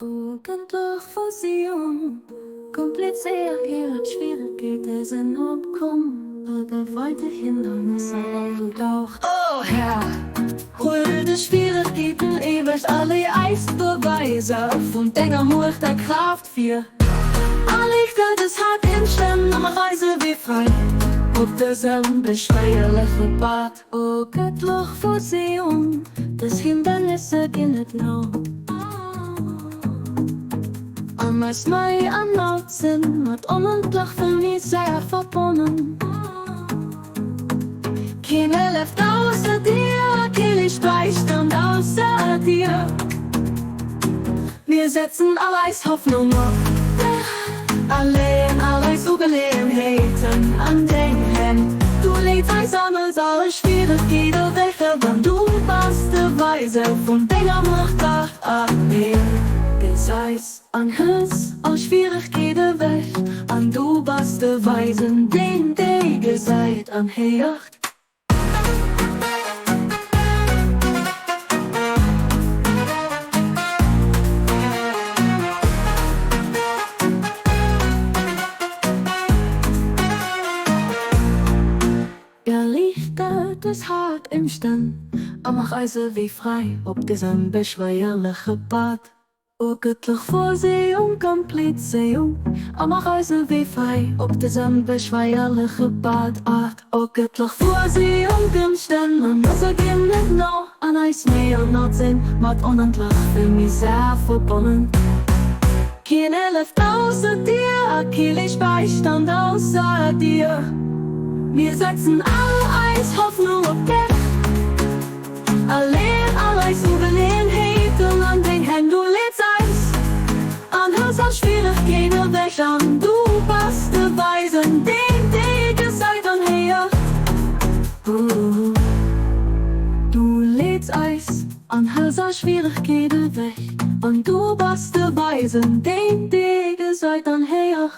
Eigentlich Fusion, kompliziert, hier Schwierigkeiten sind opkommen, aber weiter Hindernisse auch. Oh Herr, hol die Schwierigkeiten ewig alle Eisbeweise von deiner Macht der Kraft für. Alle Gottes hat hinstellen am Reise wie frei. Ob diesem beschwerlichen Bad, oh göttlich Fusion, das Hindernisse gehen nicht noch. Anders neu erneut sind, mit unendlich für mich sehr verbunden. Keine läuft außer dir, keine Beistand außer dir. Wir setzen alles Hoffnung auf dich, allein alles Ugelegenheiten an den Händen. Du lädst einsammelst alle Schwierigkeiten weg, wenn du beste Weise von deiner Macht abhängst. Geseis an Hüs, aus Schwierigkeiten weg, an du beste Weisen, den Dege seid an Hecht. Der Licht ist hart im Stand, am Reise wie frei, ob diesem beschwerlichen Bad. O göttlich Vorsehung, Komplizierung, am Reise wie frei, ob diesem beschwerlichen Bad. O göttlich Vorsehung im Stand, man muss gehen nicht noch an Eis mehr noch sind, mit unendlich für mich sehr verbunden. Keine läuft außer dir, keine Beistand außer dir. Wir setzen alles Hoffnung auf dich, allein alles Überlegenheiten an den Händen, du lädst Eis an Hals an Schwierigkeiten weg, an du beste Weisen, den Dege seid an her. Du lädst Eis an Hals an Schwierigkeiten weg, an du beste Weisen, den Dege seid an her.